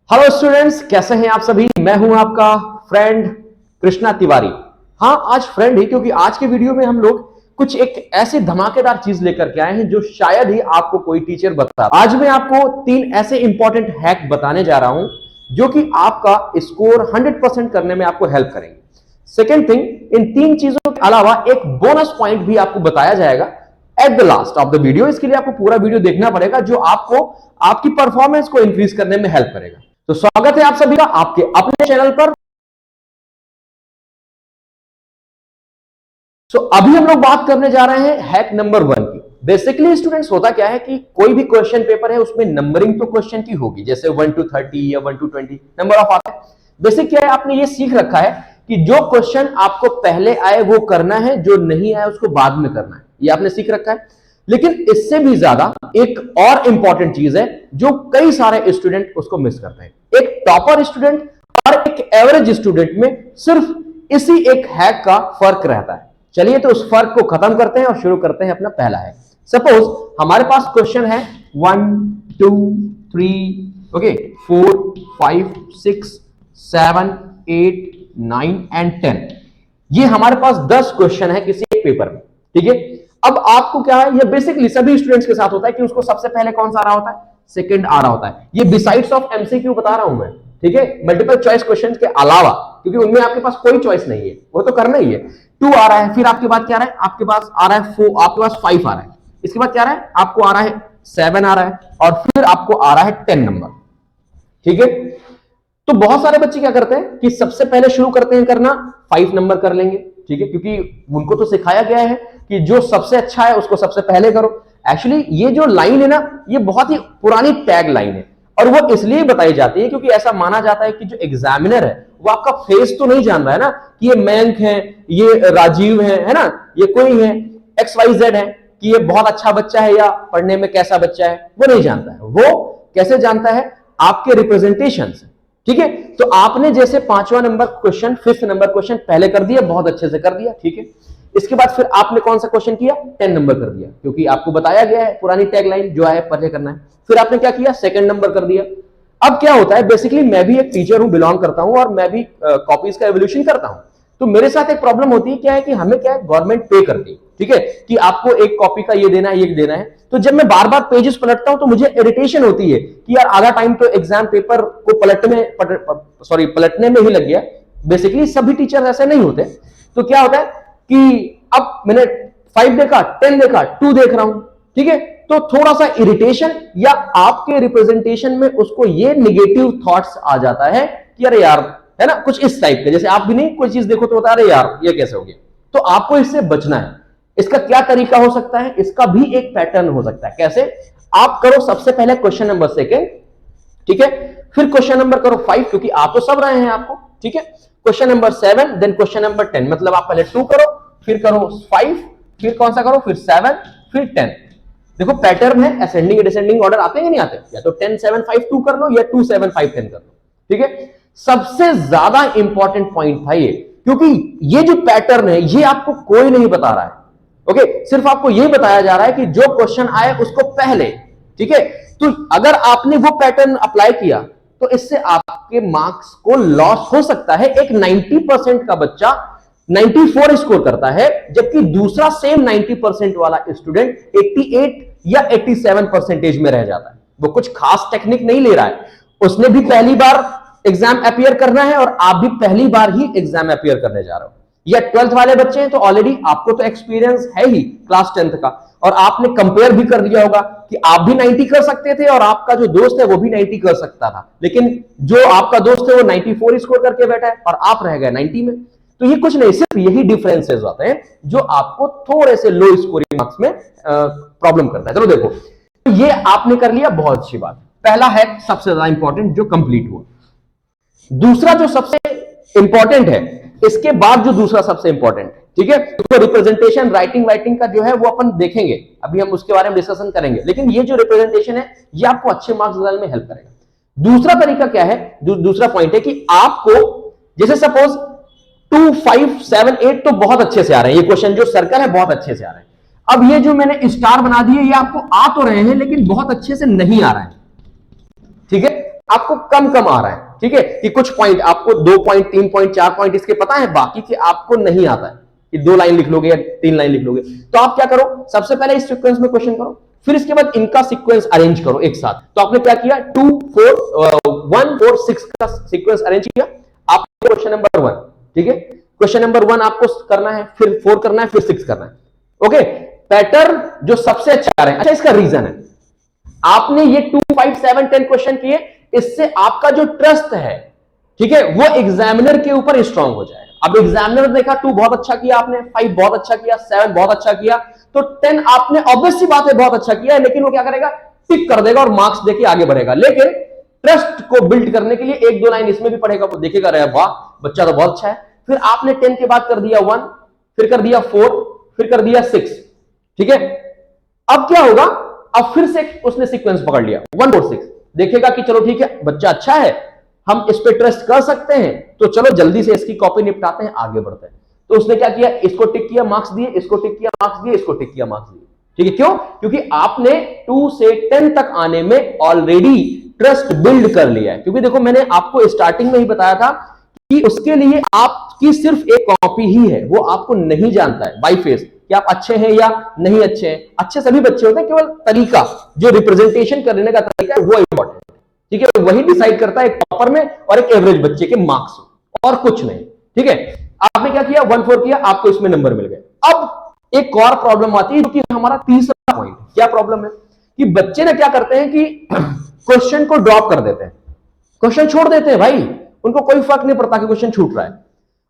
Hello students, कैसे हैं आप सभी। मैं हूं आपका फ्रेंड कृष्णा तिवारी। हाँ, आज फ्रेंड ही क्योंकि आज के वीडियो में हम लोग कुछ एक ऐसी धमाकेदार चीज लेकर के आए हैं जो शायद ही आपको कोई टीचर बता। आज मैं आपको 3 ऐसे इंपॉर्टेंट हैक बताने जा रहा हूं जो कि आपका स्कोर 100% करने में आपको हेल्प करेंगे। सेकेंड थिंग, इन 3 चीजों के अलावा एक बोनस पॉइंट भी आपको बताया जाएगा at the last of the video. इसके लिए आपको पूरा वीडियो देखना पड़ेगा जो आपको आपकी परफॉर्मेंस को इंक्रीज करने में हेल्प करेगा। तो स्वागत है आप सभी का आपके अपने चैनल पर। अभी हम लोग बात करने जा रहे हैं हैक नंबर 1 की। बेसिकली स्टूडेंट्स, होता क्या है कि कोई भी क्वेश्चन पेपर है उसमें नंबरिंग तो क्वेश्चन की होगी, जैसे 1 to 30 या 1 to 20 नंबर ऑफ आता है। बेसिक क्या है, आपने ये सीख रखा है कि जो क्वेश्चन आपको पहले आए वो करना है, जो नहीं आए उसको बाद में करना है, ये आपने सीख रखा है। लेकिन इससे भी ज्यादा एक और इंपॉर्टेंट चीज है जो कई सारे स्टूडेंट उसको मिस करते हैं। एक टॉपर स्टूडेंट और एक एवरेज स्टूडेंट में सिर्फ इसी एक हैक का फर्क रहता है। चलिए तो उस फर्क को खत्म करते हैं और शुरू करते हैं अपना पहला हैक। सपोज हमारे पास क्वेश्चन है 1 2 3 ओके 4 5 6 7 8 9 एंड 10। ये हमारे पास 10 क्वेश्चन है किसी एक पेपर में, ठीक है। अब आपको क्या है, ये बेसिकली सभी स्टूडेंट्स के साथ होता है कि उसको सबसे पहले कौन सा आ रहा होता है, सेकंड आ रहा होता है। ये बिसाइड्स ऑफ एमसीक्यू बता रहा हूं मैं, ठीक है, मल्टीपल चॉइस क्वेश्चंस के अलावा, क्योंकि उनमें आपके पास कोई चॉइस नहीं है, वो तो करना ही है। 2 आ रहा है, फिर आपके बाद क्या आ रहा है, आपके पास आ रहा है 4, आपके पास 5 आ रहा है, इसके बाद क्या आ रहा है, आपको आ रहा है 7 आ रहा है, और फिर आपको आ रहा है 10 नंबर, ठीक है। तो बहुत सारे बच्चे क्या करते हैं कि सबसे पहले शुरू करते हैं करना 5 नंबर कर लेंगे, ठीक है, क्योंकि उनको तो सिखाया गया है कि जो सबसे अच्छा है उसको सबसे पहले करो। एक्चुअली ये जो लाइन है ना, ये बहुत ही पुरानी टैग लाइन है, और वो इसलिए बताई जाती है क्योंकि ऐसा माना जाता है कि जो एग्जामिनर है वो आपका फेस तो नहीं जान रहा है ना, कि ये मयंक है, ये राजीव है ना, ये कोई है XYZ है, कि ये बहुत अच्छा बच्चा है या पढ़ने में कैसा बच्चा है, वो नहीं जानता है। वो कैसे जानता है, आपके रिप्रेजेंटेशन से, ठीक है। तो आपने जैसे 5वां number question, 5th number question पहले कर दिया, बहुत अच्छे से कर दिया, ठीक है। इसके बाद फिर आपने कौन सा क्वेश्चन किया, 10 नंबर कर दिया, क्योंकि आपको बताया गया है पुरानी टैगलाइन जो है पहले करना है। फिर आपने क्या किया, सेकंड नंबर कर दिया। अब क्या होता है, बेसिकली मैं भी एक टीचर हूं, बिलोंग करता हूं, और मैं भी कॉपीज का एवोल्यूशन करता हूं। तो मेरे साथ एक प्रॉब्लम होती है, क्या है कि हमें क्या है, गवर्नमेंट पे करती है, ठीक है, कि आपको एक कॉपी का ये देना है, ये देना है। तो जब मैं बार बार पेजेस पलटता हूं तो मुझे इरिटेशन होती है कि यार आधा टाइम तो एग्जाम पेपर को पलटने में ही लग गया। बेसिकली सभी टीचर ऐसे नहीं होते। तो क्या होता है कि अब मैंने 5 देखा, 10 देखा, 2 देख रहा हूं, ठीक है। तो थोड़ा सा इरिटेशन या आपके रिप्रेजेंटेशन में उसको ये निगेटिव थॉट्स आ जाता है कि अरे यार, है ना, कुछ इस टाइप के, जैसे आप भी नहीं कोई चीज देखो तो होता है अरे यार ये कैसे हो गया। तो आपको इससे बचना है। इसका क्या तरीका हो सकता है, इसका भी एक पैटर्न हो सकता है। कैसे, आप करो सबसे पहले क्वेश्चन नंबर 2, ठीक है, फिर क्वेश्चन नंबर करो 5, क्योंकि आप तो सब रहे हैं आपको, ठीक है। Question number 7, then question number 10, मतलब आप पहले 2 करो, फिर करो 5, फिर कौन सा करो, फिर 7, फिर 10। देखो पैटर्न है, असेंडिंग डिसेंडिंग ऑर्डर आते हैं या नहीं आते, या तो 10 7 5 2 कर लो, या 2 7 5 10 कर लो, ठीक है। सबसे ज्यादा इंपॉर्टेंट पॉइंट था ये, क्योंकि ये जो पैटर्न है ये आपको कोई नहीं बता रहा है, ओके। सिर्फ आपको ये बताया जा रहा है कि जो क्वेश्चन आए उसको पहले, ठीक है। तो अगर आपने वो पैटर्न अप्लाई किया तो इससे आपके मार्क्स को लॉस हो सकता है। एक 90% का बच्चा 94 स्कोर करता है, जबकि दूसरा सेम 90% वाला स्टूडेंट 88 या 87% में रह जाता है। वो कुछ खास टेक्निक नहीं ले रहा है, उसने भी पहली बार एग्जाम अपीयर करना है, और आप भी पहली बार ही एग्जाम अपीयर करने जा रहे हो। या 12th वाले बच्चे हैं तो ऑलरेडी आपको तो एक्सपीरियंस है ही क्लास 10th का, और आपने कंपेयर भी कर लिया होगा कि आप भी 90 कर सकते थे और आपका जो दोस्त है वो भी 90 कर सकता था, लेकिन जो आपका दोस्त है वो 94 स्कोर करके बैठा है और आप रह गए 90 में। तो ये कुछ नहीं, सिर्फ यही डिफरेंसेस होते हैं जो आपको थोड़े से लो स्कोरिंग मार्क्स में प्रॉब्लम करता है। चलो देखो, ये आपने कर लिया, बहुत अच्छी बात। पहला हैक सबसे ज्यादा इंपॉर्टेंट जो कंप्लीट हुआ। दूसरा जो सबसे इंपॉर्टेंट है, इसके बाद जो दूसरा सबसे इंपॉर्टेंट है, ठीक है, तो रिप्रेजेंटेशन राइटिंग का जो है वो अपन देखेंगे, अभी हम उसके बारे में डिस्कशन करेंगे। लेकिन ये जो रिप्रेजेंटेशन है ये आपको अच्छे मार्क्स दिलाने में हेल्प करेगा। दूसरा तरीका क्या है, दूसरा पॉइंट है कि आपको, जैसे सपोज 2 5 7 8 तो बहुत अच्छे से आ रहे हैं, ये क्वेश्चन जो सर्कल है बहुत अच्छे से आ रहे हैं। अब ये जो मैंने स्टार बना दिए ये आपको आ तो रहे हैं लेकिन बहुत अच्छे से नहीं आ रहा है, ठीक है। आपको कम कम आ रहा है, ठीक है, कि कुछ पॉइंट आपको 2 पॉइंट 3 पॉइंट 4 पॉइंट इसके पता है, बाकी के आपको नहीं आता है कि 2 लाइन लिख लोगे या 3 लाइन लिख लोगे। तो आप क्या करो, सबसे पहले इस सीक्वेंस में क्वेश्चन करो, फिर इसके बाद इनका सीक्वेंस अरेंज करो एक साथ। तो आपने क्या किया, 2 4 1 4 6 का सीक्वेंस अरेंज किया। आप क्वेश्चन नंबर 1, ठीक है, क्वेश्चन नंबर 1 आपको करना है, फिर 4 करना है, फिर 6 करना है। ओके, पैटर्न जो सबसे अच्छा आ रहा है। अच्छा, इसका रीजन है, आपने ये 2 5 7 10 क्वेश्चन किए, इससे आपका जो ट्रस्ट है, ठीक है, वो एग्जामिनर के ऊपर स्ट्रांग हो जाएगा। अब एग्जामिनर ने देखा 2 बहुत अच्छा किया आपने, 5 बहुत अच्छा किया, 7 बहुत अच्छा किया, तो 10 आपने ऑब्वियस सी बात है बहुत अच्छा किया है, लेकिन वो क्या करेगा, टिक कर देगा और मार्क्स देके आगे बढ़ेगा। लेकिन ट्रस्ट को बिल्ड करने के लिए 1-2 लाइन इसमें भी पढ़ेगा, वो देखेगा रहा वाह बच्चा तो बहुत अच्छा है। फिर आपने 10 के बाद कर दिया 1, फिर कर दिया 4, फिर कर दिया 6, ठीक है। अब क्या होगा, अब फिर से उसने सीक्वेंस पकड़ लिया 1 4 6, देखेगा कि चलो ठीक है बच्चा अच्छा है, हम इस पे ट्रस्ट कर सकते हैं, तो चलो जल्दी से इसकी कॉपी निपटाते हैं, आगे बढ़ते हैं। तो उसने क्या किया, इसको टिक किया, मार्क्स दिए, इसको टिक किया, मार्क्स दिए, इसको टिक किया, मार्क्स दिए, ठीक है। क्यों? क्योंकि आपने 2 से 10 तक आने में ऑलरेडी ट्रस्ट बिल्ड कर लिया है। क्योंकि देखो मैंने आपको स्टार्टिंग में ही बताया था कि उसके लिए आपकी सिर्फ एक कॉपी ही है, वो आपको नहीं जानता है बाय फेस कि आप अच्छे हैं या नहीं अच्छे हैं। अच्छे सभी बच्चे होते हैं, केवल तरीका जो रिप्रेजेंटेशन करने का तरीका है वो इंपॉर्टेंट है, ठीक है। वही डिसाइड करता है एक टॉपर में और एक एवरेज बच्चे के मार्क्स, और कुछ नहीं, ठीक है। आपने क्या किया, 1 4 किया, आपको इसमें नंबर मिल गए। अब एक और प्रॉब्लम आती है, जो कि हमारा तीसरा पॉइंट। क्या प्रॉब्लम है कि बच्चे ने क्या करते हैं कि क्वेश्चन को ड्रॉप कर देते हैं, क्वेश्चन छोड़ देते हैं भाई, उनको कोई फर्क नहीं पड़ता कि क्वेश्चन छूट रहा है।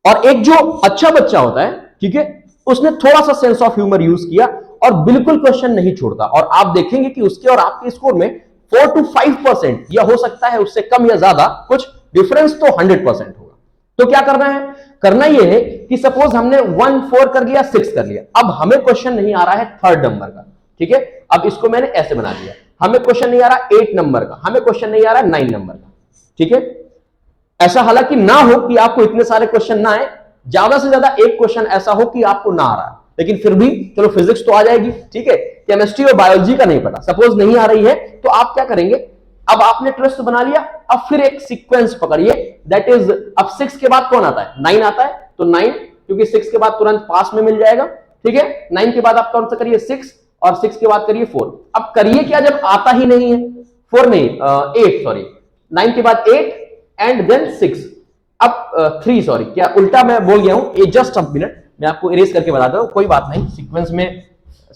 और एक जो अच्छा बच्चा होता है, ठीक है, उसने थोड़ा सा सेंस ऑफ ह्यूमर यूज किया और बिल्कुल क्वेश्चन नहीं छोड़ता, और आप देखेंगे कि उसके और आपके स्कोर में 4 to 5% या हो सकता है उससे कम या ज्यादा, कुछ डिफरेंस तो 100% होगा। तो क्या करना है, करना यह है कि सपोज हमने 1 4 कर लिया, 6 कर लिया, अब हमें क्वेश्चन नहीं आ रहा है 3rd नंबर का, ठीक है। अब इसको मैंने ऐसे बना दिया, हमें क्वेश्चन नहीं आ रहा 8 नंबर का, हमें क्वेश्चन नहीं आ रहा 9 नंबर का, ठीक है। ऐसा हालांकि ना हो कि आपको इतने सारे क्वेश्चन ना आए, ज्यादा से ज्यादा एक क्वेश्चन ऐसा हो कि आपको ना आ रहा है, लेकिन फिर भी चलो फिजिक्स तो आ जाएगी, ठीक है, केमिस्ट्री और बायोलॉजी का नहीं पता, सपोज नहीं आ रही है, तो आप क्या करेंगे, अब आपने ट्रस्ट बना लिया, अब फिर एक सीक्वेंस पकड़िए, दैट इज, अब 6 के बाद कौन आता है, 9 आता है, तो 9, क्योंकि 6 के बाद तुरंत पास में मिल जाएगा, ठीक है। 9 के बाद आप कौन सा करिए, 6, और 6 के बाद करिए 4। अब करिए क्या, जब आता ही नहीं है, 4 नहीं 8, सॉरी, 9 के बाद 8 एंड देन 6, अब 3, सॉरी क्या उल्टा मैं बोल गया हूं, ये जस्ट अ मिनट, मैं आपको इरेज करके बताता हूं, कोई बात नहीं, सीक्वेंस में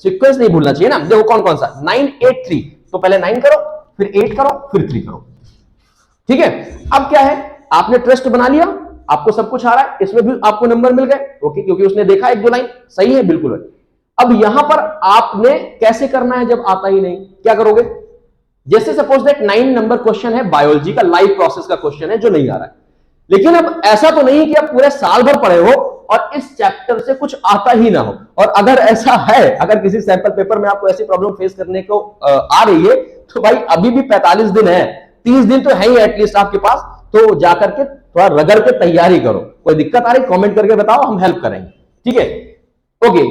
सीक्वेंस नहीं भूलना चाहिए ना। देखो कौन कौन सा, 9 8 3, तो पहले 9 करो, फिर 8 करो, फिर 3 करो, ठीक है। अब क्या है, आपने ट्रस्ट बना लिया, आपको सब कुछ आ रहा है, इसमें भी आपको नंबर मिल गए, ओके, क्योंकि उसने देखा 1-2 लाइन सही है, बिल्कुल है। अब यहां पर आपने कैसे करना है, जब आता ही नहीं, क्या करोगे, जैसे सपोज दैट 9 नंबर क्वेश्चन है, बायोलॉजी का लाइफ प्रोसेस का क्वेश्चन है जो नहीं आ रहा है, लेकिन अब ऐसा तो नहीं कि आप पूरे साल भर पढ़े हो और इस चैप्टर से कुछ आता ही ना हो। और अगर ऐसा है, अगर किसी सैंपल पेपर में आपको ऐसी प्रॉब्लम फेस करने को आ रही है, तो भाई अभी भी 45 दिन है, 30 दिन तो है ही एटलीस्ट आपके पास, तो जाकर के थोड़ा रगड़ के तैयारी करो। कोई दिक्कत आ रही कमेंट करके बताओ, हम हेल्प करेंगे, ठीक है। ओके,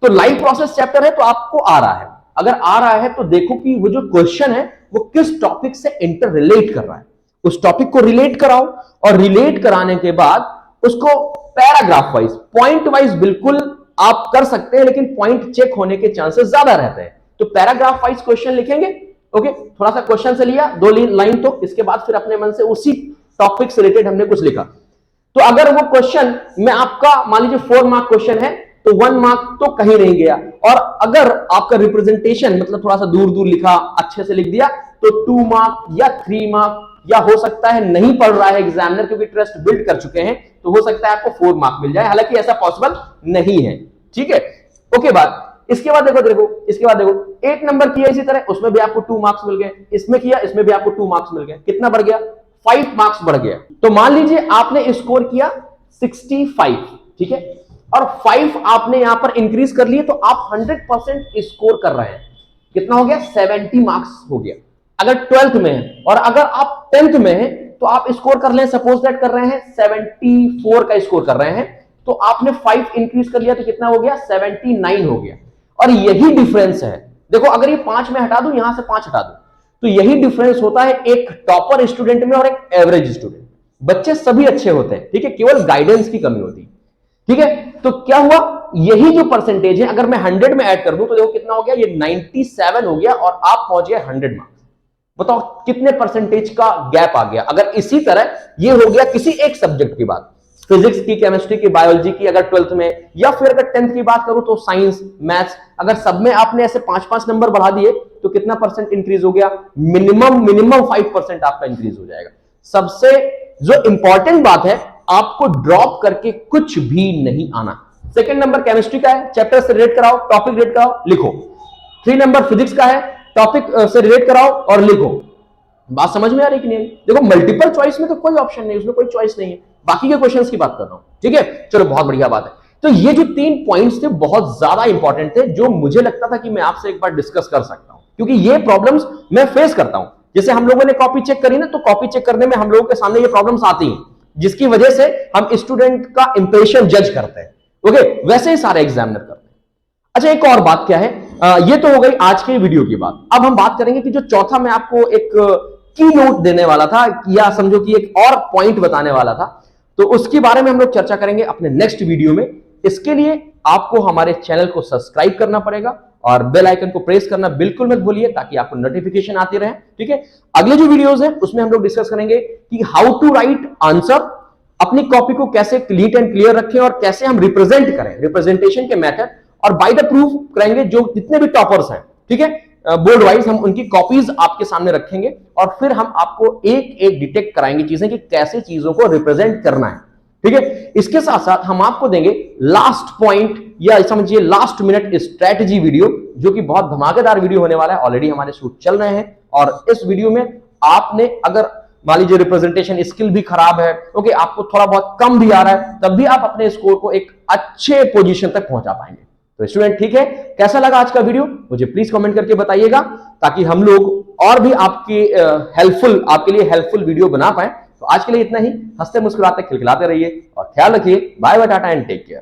तो लाइफ प्रोसेस चैप्टर है, तो आपको आ रहा है, अगर आ रहा है तो देखो कि वो जो क्वेश्चन है वो किस टॉपिक से इंटर रिलेट कर रहा है, उस टॉपिक को रिलेट कराओ, और रिलेट कराने के बाद उसको पैराग्राफ वाइज, पॉइंट वाइज बिल्कुल आप कर सकते हैं, लेकिन पॉइंट चेक होने के चांसेस ज्यादा रहते हैं। तो पैराग्राफ वाइज क्वेश्चन लिखेंगे, ओके, थोड़ा सा क्वेश्चन से लिया 2 लाइन, तो इसके बाद फिर अपने मन से उसी टॉपिक से रिलेटेड हमने कुछ लिखा। तो अगर वो क्वेश्चन में आपका मान लीजिए 4 मार्क क्वेश्चन है, तो 1 मार्क तो कहीं नहीं गया, और अगर आपका रिप्रेजेंटेशन मतलब थोड़ा सा दूर दूर लिखा, अच्छे से लिख दिया, तो 2 मार्क या 3 मार्क, या हो सकता है नहीं पढ़ रहा है एग्जामिनर क्योंकि ट्रस्ट बिल्ड कर चुके हैं, तो हो सकता है आपको 4 मार्क मिल जाए, हालांकि ऐसा पॉसिबल नहीं है, ठीक है। ओके, बात इसके बाद देखो इसके बाद देखो 8 नंबर किया इसी तरह, उसमें भी आपको 2 मार्क्स मिल गए, इसमें किया, इसमें भी आपको 2 मार्क्स मिल गए, कितना बढ़ गया, 5 मार्क्स बढ़ गया। तो मान लीजिए आपने स्कोर किया 65, ठीक है, और 5 आपने यहां पर इंक्रीज कर लिए, तो आप 100% स्कोर कर रहे हैं, कितना हो गया, 70 मार्क्स हो गया अगर 12th में है। और अगर आप 10th में है तो आप स्कोर कर लें, सपोज दैट कर रहे हैं 74 का स्कोर कर रहे हैं, तो आपने 5 इंक्रीज कर लिया, तो कितना हो गया, 79 हो गया। और यही डिफरेंस है, देखो अगर ये 5 में हटा दूं, यहां से 5 हटा दूं, तो यही डिफरेंस होता है एक टॉपर स्टूडेंट में और एक एवरेज स्टूडेंट। बच्चे सभी अच्छे होते हैं, ठीक है, केवल गाइडेंस की कमी होती है, ठीक है। तो क्या हुआ, यही जो परसेंटेज है अगर मैं 100 में ऐड कर दूं तो देखो कितना हो गया, ये 97 हो गया और आप पहुंच गए 100 मार्क्स। बताओ कितने परसेंटेज का गैप आ गया। अगर इसी तरह ये हो गया किसी एक सब्जेक्ट की बात, फिजिक्स की, केमिस्ट्री की, बायोलॉजी की, अगर 12th में, या फिर अगर 10th की बात करूं तो साइंस, मैथ्स, अगर सब में आपने ऐसे 5-5 नंबर बढ़ा दिए तो कितना परसेंट इंक्रीज हो गया, मिनिमम 5% आपका इंक्रीज हो जाएगा। सबसे जो इंपॉर्टेंट बात है, आपको ड्रॉप करके कुछ भी नहीं आना। सेकंड नंबर केमिस्ट्री का है, चैप्टर से रिलेट कराओ, टॉपिक रिलेट कराओ, लिखो। 3 नंबर फिजिक्स का है, टॉपिक से रिलेट कराओ और लिखो। बात समझ में आ रही कि नहीं? देखो मल्टीपल चॉइस में तो कोई ऑप्शन नहीं, उसमें कोई चॉइस नहीं है, बाकी के क्वेश्चंस की बात कर रहा हूं, ठीक है। चलो बहुत बढ़िया बात है। तो ये जो 3 पॉइंट्स थे बहुत ज्यादा इंपॉर्टेंट थे, जो मुझे लगता था कि मैं आपसे एक बार डिस्कस कर सकता हूं, क्योंकि ये प्रॉब्लम्स मैं फेस करता हूं। जैसे हम लोगों ने कॉपी चेक करी ना, तो कॉपी चेक करने में हम लोगों के सामने ये प्रॉब्लम्स आती हैं, जिसकी वजह से हम स्टूडेंट का इंप्रेशन जज करते हैं। ओके, वैसे ही सारे एग्जामिनर करते हैं। अच्छा, एक और बात क्या है, ये तो हो गई आज के वीडियो की बात। अब हम बात करेंगे कि जो चौथा मैं आपको एक की नोट देने वाला था, या समझो कि एक और पॉइंट बताने वाला था, तो उसके बारे में हम लोग चर्चा करेंगे अपने नेक्स्ट वीडियो में। इसके लिए आपको हमारे चैनल को सब्सक्राइब करना पड़ेगा और बेल आइकन को प्रेस करना बिल्कुल मत भूलिए, ताकि आपको नोटिफिकेशन आती रहे, ठीक है। अगले जो वीडियोस हैं उसमें हम लोग डिस्कस करेंगे कि हाउ टू राइट आंसर, अपनी कॉपी को कैसे नीट एंड क्लियर रखें और कैसे हम रिप्रेजेंट करें, रिप्रेजेंटेशन के मेथड, और बाय द प्रूफ करेंगे जो जितने भी टॉपर्स हैं, ठीक है, बोर्ड वाइज हम उनकी कॉपीज आपके सामने रखेंगे और फिर हम आपको एक एक डिटेक्ट कराएंगे चीजें कि कैसे चीजों को रिप्रेजेंट करना है, ठीक है। इसके साथ साथ हम आपको देंगे लास्ट पॉइंट, या समझिए लास्ट मिनट स्ट्रेटजी वीडियो, जो कि बहुत धमाकेदार वीडियो होने वाला है। ऑलरेडी हमारे शूट चल रहे हैं और इस वीडियो में आपने अगर मान लीजिए रिप्रेजेंटेशन स्किल भी खराब है, ओके, आपको थोड़ा बहुत कम भी आ रहा है, तब भी आप अपने स्कोर को एक अच्छे पोजीशन तक पहुंचा पाएंगे। तो स्टूडेंट, ठीक है, कैसा लगा आज का वीडियो मुझे प्लीज कमेंट करके बताइएगा, ताकि हम लोग और भी आपके लिए हेल्पफुल वीडियो बना पाए। तो आज के लिए इतना ही। हंसते मुस्कुराते खिलखिलाते रहिए और ख्याल रखिए। Bye bye, tata and take care.